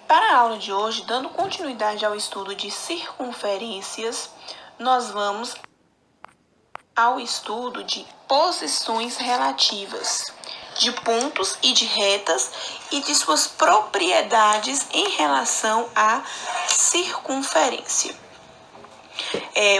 Para a aula de hoje, dando continuidade ao estudo de circunferências, nós vamos ao estudo de posições relativas de pontos e de retas e de suas propriedades em relação à circunferência.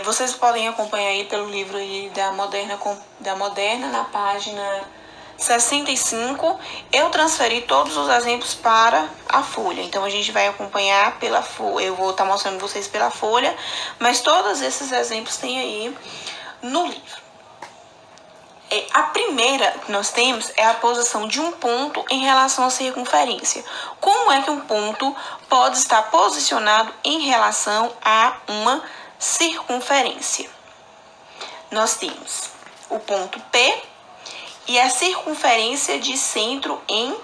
Vocês podem acompanhar aí pelo livro aí da Moderna na página 65, eu transferi todos os exemplos para a folha. Então, a gente vai acompanhar pela folha. Eu vou estar mostrando vocês pela folha, mas todos esses exemplos tem aí no livro. A primeira que nós temos é a posição de um ponto em relação à circunferência. Como é que um ponto pode estar posicionado em relação a uma circunferência? Nós temos o ponto P e a circunferência de centro em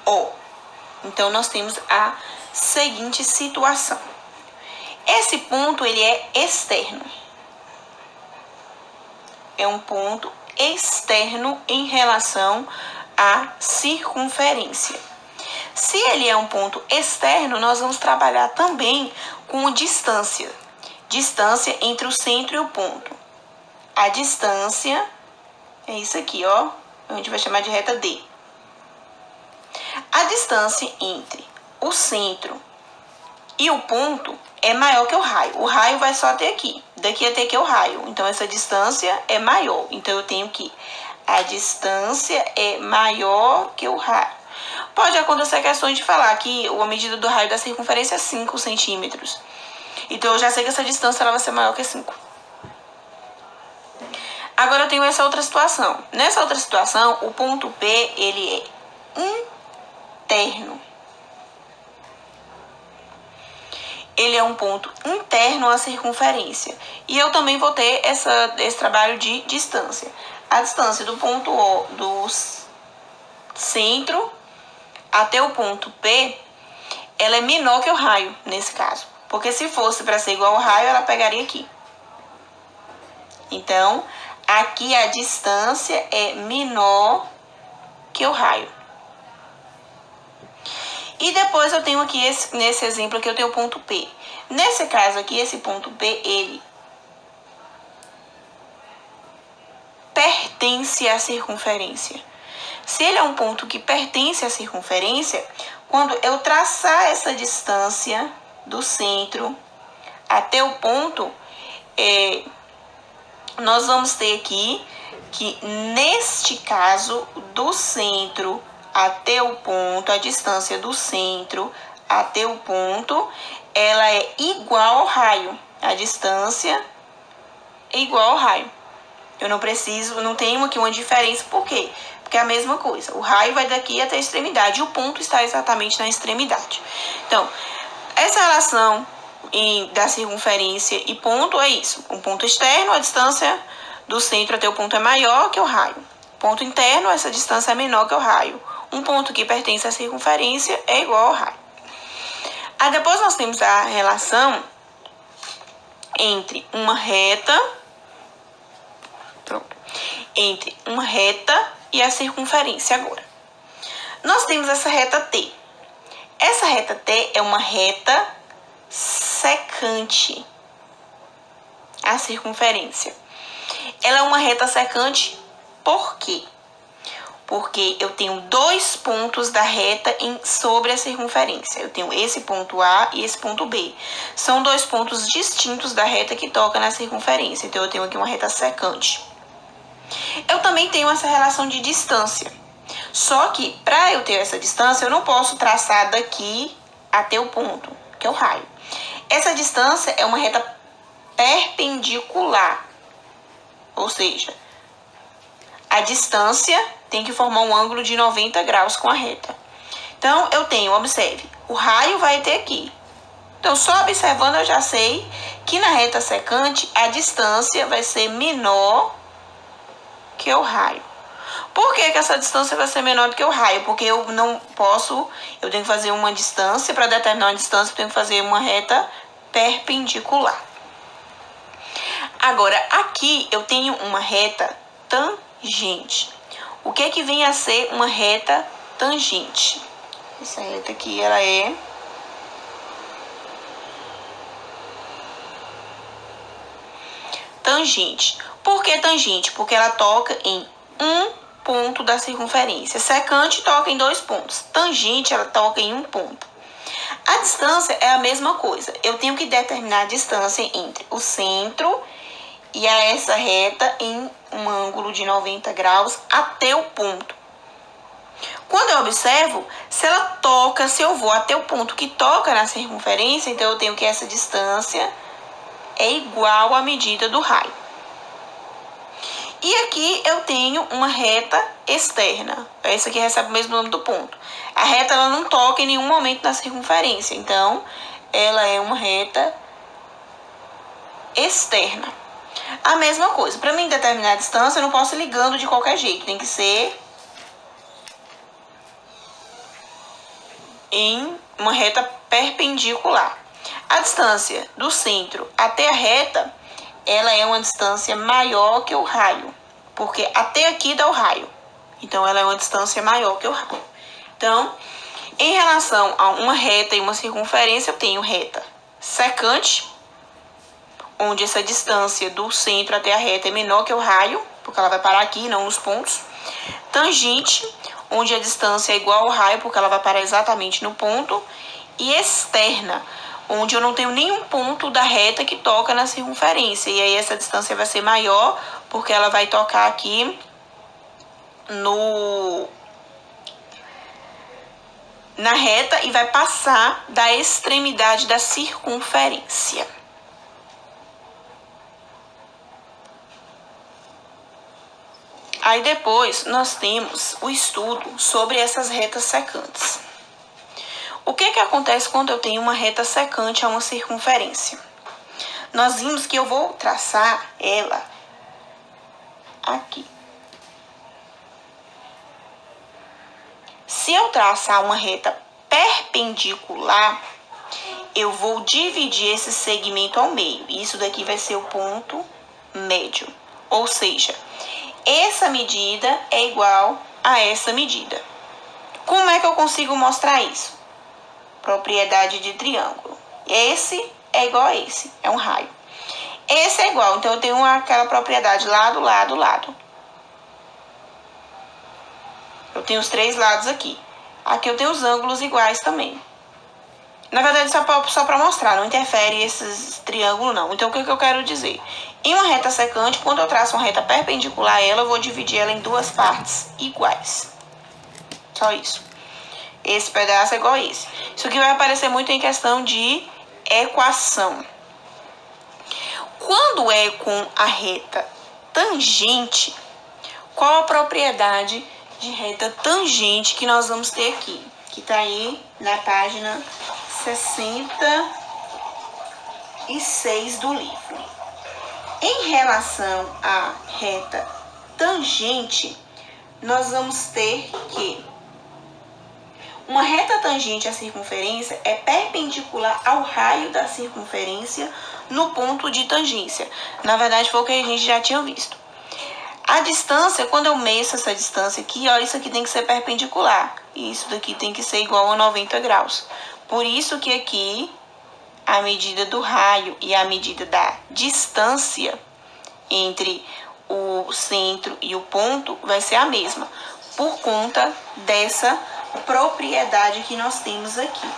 O. Então, nós temos a seguinte situação. Esse ponto, ele é externo. É um ponto externo em relação à circunferência. Se ele é um ponto externo, nós vamos trabalhar também com distância. Distância entre o centro e o ponto. A distância é isso aqui, ó. A gente vai chamar de reta D. A distância entre o centro e o ponto é maior que o raio. O raio vai só até aqui. Daqui até aqui é o raio. Então, essa distância é maior. Então, eu tenho que a distância é maior que o raio. Pode acontecer questões de falar que a medida do raio da circunferência é 5 centímetros. Então, eu já sei que essa distância ela vai ser maior que 5. Agora, eu tenho essa outra situação. Nessa outra situação, o ponto P, ele é interno. Ele é um ponto interno à circunferência. E eu também vou ter esse trabalho de distância. A distância do ponto O, do centro até o ponto P, ela é menor que o raio, nesse caso. Porque se fosse para ser igual ao raio, ela pegaria aqui. Então, aqui a distância é menor que o raio. E depois eu tenho aqui, nesse exemplo aqui, eu tenho o ponto P. Nesse caso aqui, esse ponto P, ele pertence à circunferência. Se ele é um ponto que pertence à circunferência, quando eu traçar essa distância do centro até o ponto, nós vamos ter aqui que, neste caso, do centro até o ponto, a distância do centro até o ponto, ela é igual ao raio. A distância é igual ao raio. Eu não tenho aqui uma diferença, por quê? Porque é a mesma coisa. O raio vai daqui até a extremidade e o ponto está exatamente na extremidade. Então, essa relação da circunferência e ponto é isso. Um ponto externo, a distância do centro até o ponto é maior que o raio. Ponto interno, essa distância é menor que o raio. Um ponto que pertence à circunferência é igual ao raio. Aí depois nós temos a relação entre uma reta, e a circunferência agora. Nós temos essa reta T. Essa reta T é uma reta secante à circunferência. Ela é uma reta secante por quê? Porque eu tenho dois pontos da reta sobre a circunferência. Eu tenho esse ponto A e esse ponto B. São dois pontos distintos da reta que toca na circunferência. Então, eu tenho aqui uma reta secante. Eu também tenho essa relação de distância. Só que, para eu ter essa distância, eu não posso traçar daqui até o ponto, que é o raio. Essa distância é uma reta perpendicular. Ou seja, a distância tem que formar um ângulo de 90 graus com a reta. Então, eu tenho, observe, o raio vai até aqui. Então, só observando eu já sei que na reta secante a distância vai ser menor que o raio. Por que essa distância vai ser menor do que o raio? Porque eu tenho que fazer uma distância, para determinar uma distância, eu tenho que fazer uma reta perpendicular. Agora, aqui eu tenho uma reta tangente. O que vem a ser uma reta tangente? Essa reta aqui, ela é tangente. Por que tangente? Porque ela toca em um ponto da circunferência. Secante toca em 2 pontos. Tangente, ela toca em um ponto. A distância é a mesma coisa. Eu tenho que determinar a distância entre o centro e essa reta em um ângulo de 90 graus até o ponto. Quando eu observo, se eu vou até o ponto que toca na circunferência, então eu tenho que essa distância é igual à medida do raio. E aqui eu tenho uma reta externa. Essa aqui recebe o mesmo nome do ponto. A reta ela não toca em nenhum momento na circunferência, então ela é uma reta externa. A mesma coisa, para mim determinar a distância, eu não posso ir ligando de qualquer jeito, tem que ser em uma reta perpendicular. A distância do centro até a reta, ela é uma distância maior que o raio, porque até aqui dá o raio. Então, ela é uma distância maior que o raio. Então, em relação a uma reta e uma circunferência, eu tenho reta secante, onde essa distância do centro até a reta é menor que o raio, porque ela vai parar aqui, não nos pontos. Tangente, onde a distância é igual ao raio, porque ela vai parar exatamente no ponto. E externa, onde eu não tenho nenhum ponto da reta que toca na circunferência. E aí essa distância vai ser maior, porque ela vai tocar aqui na reta e vai passar da extremidade da circunferência. Aí depois nós temos o estudo sobre essas retas secantes. O que acontece quando eu tenho uma reta secante a uma circunferência? Nós vimos que eu vou traçar ela aqui. Se eu traçar uma reta perpendicular, eu vou dividir esse segmento ao meio. Isso daqui vai ser o ponto médio. Ou seja, essa medida é igual a essa medida. Como é que eu consigo mostrar isso? Propriedade de triângulo. Esse é igual a esse, é um raio. Esse é igual, então eu tenho aquela propriedade lado, lado, lado. Eu tenho os 3 lados aqui. Aqui eu tenho os ângulos iguais também. Na verdade, só para mostrar, não interfere esses triângulos não. Então, o que eu quero dizer? Em uma reta secante, quando eu traço uma reta perpendicular a ela, eu vou dividir ela em 2 partes iguais. Só isso. Esse pedaço é igual a esse. Isso aqui vai aparecer muito em questão de equação. Quando é com a reta tangente, qual a propriedade de reta tangente que nós vamos ter aqui? Que está aí na página 66 do livro. Em relação à reta tangente, nós vamos ter que uma reta tangente à circunferência é perpendicular ao raio da circunferência no ponto de tangência. Na verdade, foi o que a gente já tinha visto. A distância, quando eu meço essa distância aqui, ó, isso aqui tem que ser perpendicular. E isso daqui tem que ser igual a 90 graus. Por isso que aqui, a medida do raio e a medida da distância entre o centro e o ponto vai ser a mesma. Por conta dessa propriedade que nós temos aqui.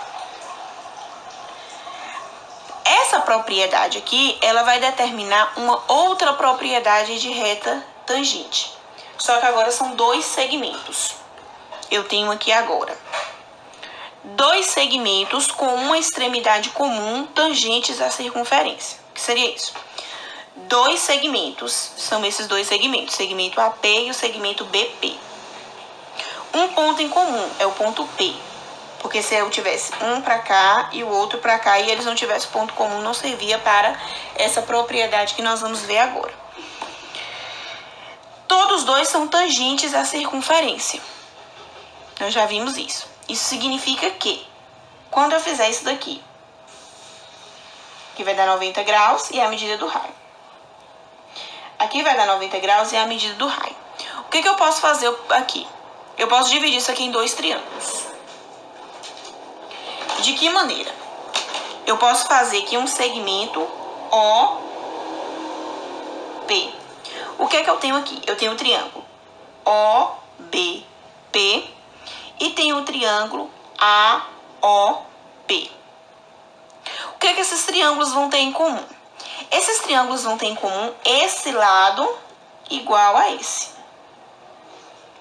Essa propriedade aqui, ela vai determinar uma outra propriedade de reta tangente. Só que agora são 2 segmentos. Eu tenho aqui agora 2 segmentos com uma extremidade comum tangentes à circunferência. O que seria isso? 2 segmentos, são esses 2 segmentos, segmento AP e o segmento BP. Um ponto em comum é o ponto P, porque se eu tivesse um para cá e o outro para cá e eles não tivessem ponto comum, não servia para essa propriedade que nós vamos ver agora. Todos 2 são tangentes à circunferência. Nós já vimos isso. Isso significa que, quando eu fizer isso daqui, aqui vai dar 90 graus e é a medida do raio. Aqui vai dar 90 graus e é a medida do raio. O que eu posso fazer aqui? Eu posso dividir isso aqui em 2 triângulos. De que maneira? Eu posso fazer aqui um segmento P. O que é que eu tenho aqui? Eu tenho o triângulo OBP e tenho o triângulo AOP. O que é que esses triângulos vão ter em comum? Esses triângulos vão ter em comum esse lado igual a esse,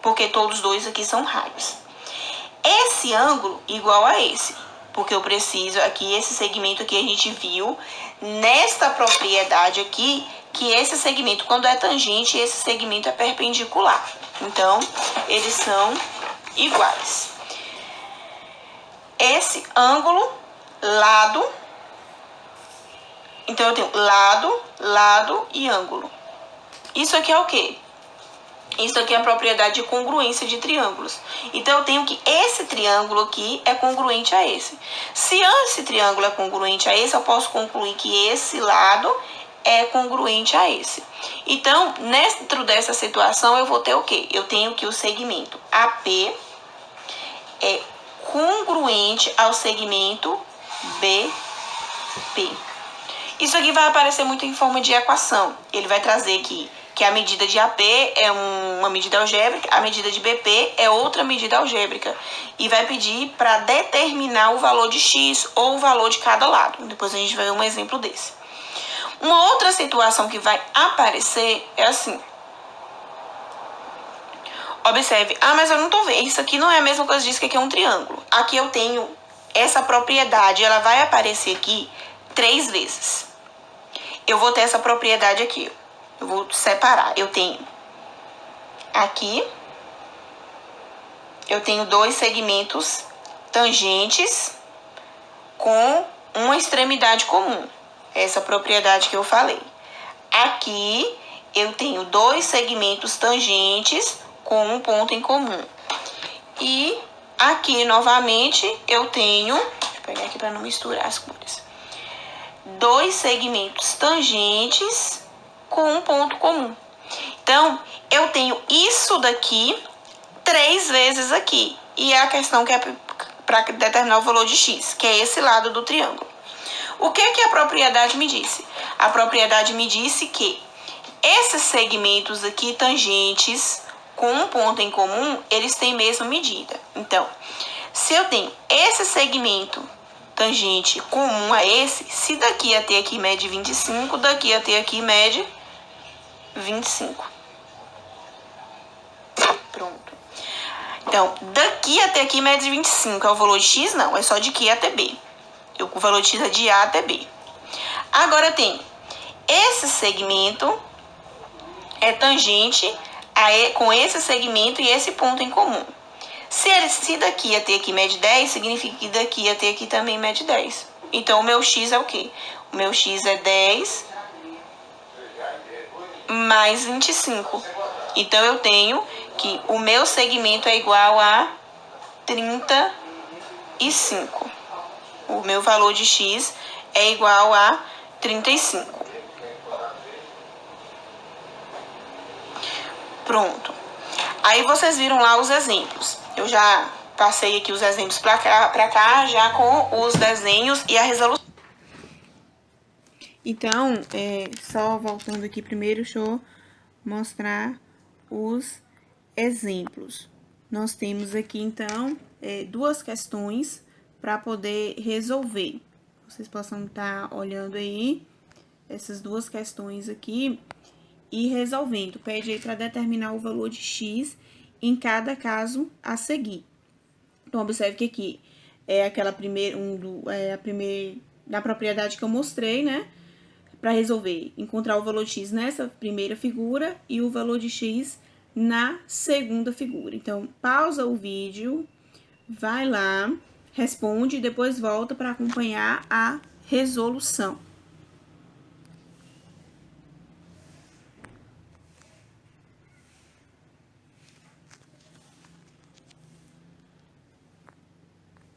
porque todos dois aqui são raios. Esse ângulo igual a esse, porque eu preciso aqui, esse segmento aqui a gente viu nesta propriedade aqui, que esse segmento, quando é tangente, esse segmento é perpendicular. Então, eles são iguais. Esse ângulo, lado. Então, eu tenho lado, lado e ângulo. Isso aqui é o quê? Isso aqui é a propriedade de congruência de triângulos. Então, eu tenho que esse triângulo aqui é congruente a esse. Se esse triângulo é congruente a esse, eu posso concluir que esse lado é congruente a esse. Então, dentro dessa situação, eu vou ter o quê? Eu tenho que o segmento AP é congruente ao segmento BP. Isso aqui vai aparecer muito em forma de equação. Ele vai trazer aqui que a medida de AP é uma medida algébrica, a medida de BP é outra medida algébrica. E vai pedir para determinar o valor de X ou o valor de cada lado. Depois a gente vai ver um exemplo desse. Uma outra situação que vai aparecer é assim. Observe. Ah, mas eu não tô vendo. Isso aqui não é a mesma coisa disso que aqui é um triângulo. Aqui eu tenho essa propriedade, ela vai aparecer aqui 3 vezes. Eu vou ter essa propriedade aqui, ó. Eu vou separar. Eu tenho aqui, eu tenho 2 segmentos tangentes com uma extremidade comum. Essa propriedade que eu falei. Aqui, eu tenho 2 segmentos tangentes com um ponto em comum. E aqui, novamente, eu tenho... Deixa eu pegar aqui para não misturar as cores. 2 segmentos tangentes com um ponto comum. Então, eu tenho isso daqui 3 vezes aqui. E é a questão que é para determinar o valor de X, que é esse lado do triângulo. O que a propriedade me disse? A propriedade me disse que esses segmentos aqui tangentes com um ponto em comum, eles têm mesma medida. Então, se eu tenho esse segmento tangente comum a esse, se daqui até aqui mede 25, daqui até aqui mede 25. Pronto. Então, daqui até aqui mede 25. É o valor de X? Não, é só de Q até B. O valor de X é de A até B. Agora eu tenho esse segmento é tangente com esse segmento e esse ponto em comum. Se daqui até aqui mede 10, significa que daqui até aqui também mede 10. Então, o meu X é o quê? O meu X é 10 mais 25. Então, eu tenho que o meu segmento é igual a 35. O meu valor de X é igual a 35. Pronto. Aí vocês viram lá os exemplos. Eu já passei aqui os exemplos para cá, já com os desenhos e a resolução. Então, só voltando aqui primeiro, deixa eu mostrar os exemplos. Nós temos aqui, então, 2 questões para poder resolver. Vocês possam estar olhando aí essas 2 questões aqui e resolvendo. Pede aí para determinar o valor de X em cada caso a seguir. Então, observe que aqui é aquela primeira, da propriedade que eu mostrei, né? Para resolver, encontrar o valor de X nessa primeira figura e o valor de X na segunda figura. Então, pausa o vídeo, vai lá, responde e depois volta para acompanhar a resolução.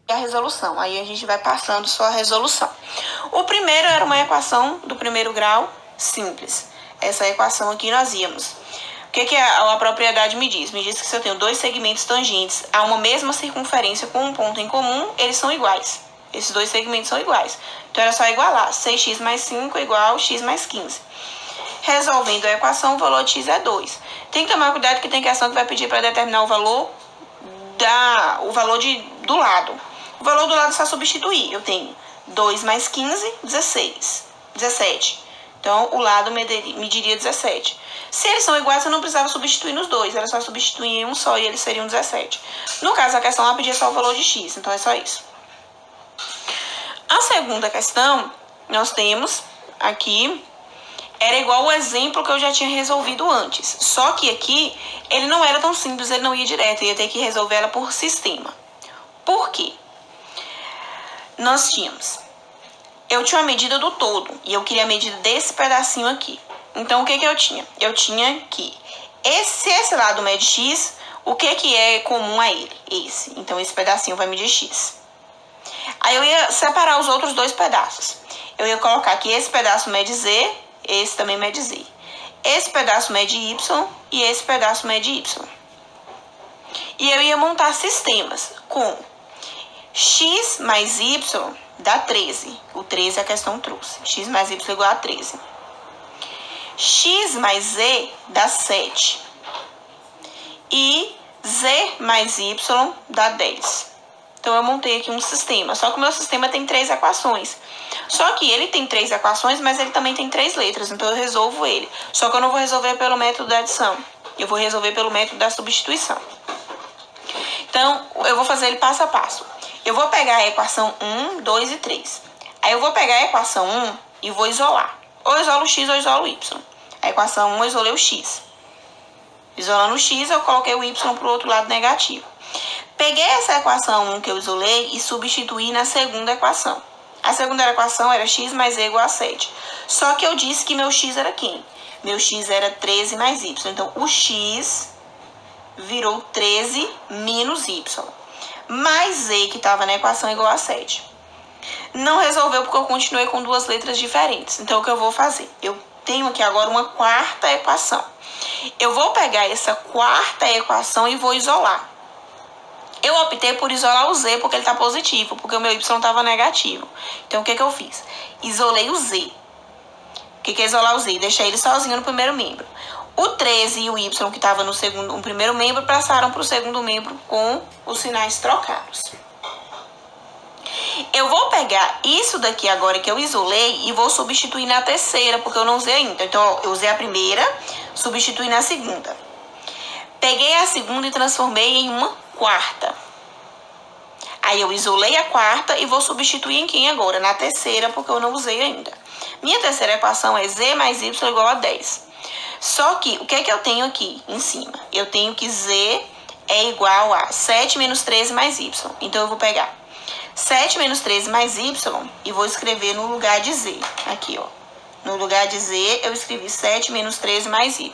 A resolução, aí a gente vai passando só a resolução. O primeiro era uma equação do primeiro grau simples. Essa equação aqui nós íamos. O que a propriedade me diz? Me diz que se eu tenho 2 segmentos tangentes a uma mesma circunferência com um ponto em comum, eles são iguais. Esses 2 segmentos são iguais. Então, era só igualar. 6x mais 5 é igual a x mais 15. Resolvendo a equação, o valor de x é 2. Tem que tomar cuidado que tem questão que vai pedir para determinar o valor do lado. O valor do lado é só substituir. Eu tenho 2 mais 15, 17. Então, o lado mediria 17. Se eles são iguais, eu não precisava substituir nos dois. Era só substituir em um só e eles seriam 17. No caso, a questão ela pedia só o valor de x. Então, é só isso. A segunda questão, nós temos aqui, era igual ao exemplo que eu já tinha resolvido antes. Só que aqui, ele não era tão simples, ele não ia direto. Eu ia ter que resolver ela por sistema. Por quê? Nós tínhamos... Eu tinha a medida do todo e eu queria a medida desse pedacinho aqui. Então, o que eu tinha? Eu tinha que, se esse lado mede x, o que é comum a ele? Esse. Então, esse pedacinho vai medir x. Aí, eu ia separar os outros dois pedaços. Eu ia colocar que esse pedaço mede z, esse também mede z. Esse pedaço mede y e esse pedaço mede y. E eu ia montar sistemas com x mais y dá 13. O 13 a questão trouxe. X mais y igual a 13. X mais z dá 7. E z mais y dá 10. Então, eu montei aqui um sistema. Só que o meu sistema tem 3 equações. Só que ele tem 3 equações, mas ele também tem 3 letras. Então, eu resolvo ele. Só que eu não vou resolver pelo método da adição. Eu vou resolver pelo método da substituição. Então, eu vou fazer ele passo a passo. Eu vou pegar a equação 1, 2 e 3. Aí eu vou pegar a equação 1 e vou isolar. Ou isolo o x ou isolo o y. A equação 1 eu isolei o x. Isolando o x, eu coloquei o y para o outro lado negativo. Peguei essa equação 1 que eu isolei e substituí na segunda equação. A segunda equação era x mais e igual a 7. Só que eu disse que meu x era quem? Meu x era 13 mais y. Então, o x virou 13 menos y. Mais z, que estava na equação, igual a 7. Não resolveu porque eu continuei com duas letras diferentes. Então, o que eu vou fazer? Eu tenho aqui agora uma quarta equação. Eu vou pegar essa quarta equação e vou isolar. Eu optei por isolar o z porque ele está positivo, porque o meu y estava negativo. Então, o que eu fiz? Isolei o z. O que é isolar o z? Deixei ele sozinho no primeiro membro. O 13 e o y que estava no primeiro membro passaram para o segundo membro com os sinais trocados. Eu vou pegar isso daqui agora que eu isolei e vou substituir na terceira, porque eu não usei ainda. Então, eu usei a primeira, substituí na segunda. Peguei a segunda e transformei em uma quarta. Aí, eu isolei a quarta e vou substituir em quem agora? Na terceira, porque eu não usei ainda. Minha terceira equação é z mais y igual a 10. Só que, o que eu tenho aqui em cima? Eu tenho que z é igual a 7 menos 13 mais y. Então, eu vou pegar 7 menos 13 mais y e vou escrever no lugar de z. Aqui, ó. No lugar de z, eu escrevi 7 menos 13 mais y.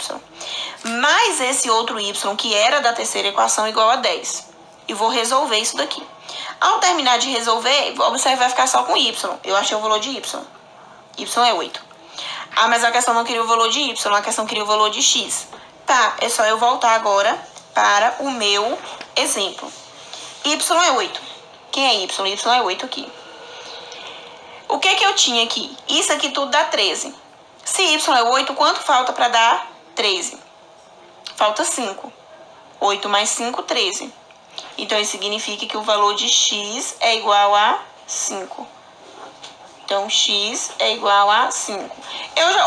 Mais esse outro y, que era da terceira equação, igual a 10. E vou resolver isso daqui. Ao terminar de resolver, observe, vai ficar só com y. Eu achei o valor de y. Y é 8. Ah, mas a questão não queria o valor de y, a questão queria o valor de x. Tá, é só eu voltar agora para o meu exemplo. Y é 8. Quem é y? Y é 8 aqui. O que eu tinha aqui? Isso aqui tudo dá 13. Se y é 8, quanto falta para dar 13? Falta 5. 8 mais 5, 13. Então, isso significa que o valor de x é igual a 5. Então, x é igual a 5.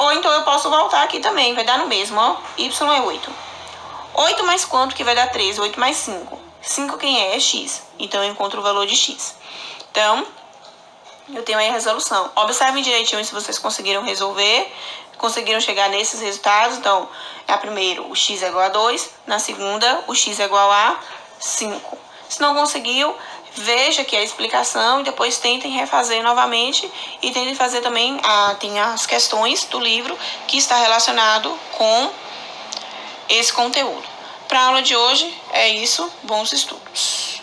Ou então, eu posso voltar aqui também. Vai dar no mesmo, ó. Y é 8. 8 mais quanto que vai dar 13? 8 mais 5. 5 quem é? É x. Então, eu encontro o valor de x. Então, eu tenho aí a resolução. Observem direitinho se vocês conseguiram resolver. Conseguiram chegar nesses resultados. Então, na primeira, o x é igual a 2. Na segunda, o x é igual a 5. Se não conseguiu, veja aqui a explicação e depois tentem refazer novamente e tentem fazer também, tem as questões do livro que está relacionado com esse conteúdo. Para a aula de hoje é isso, bons estudos.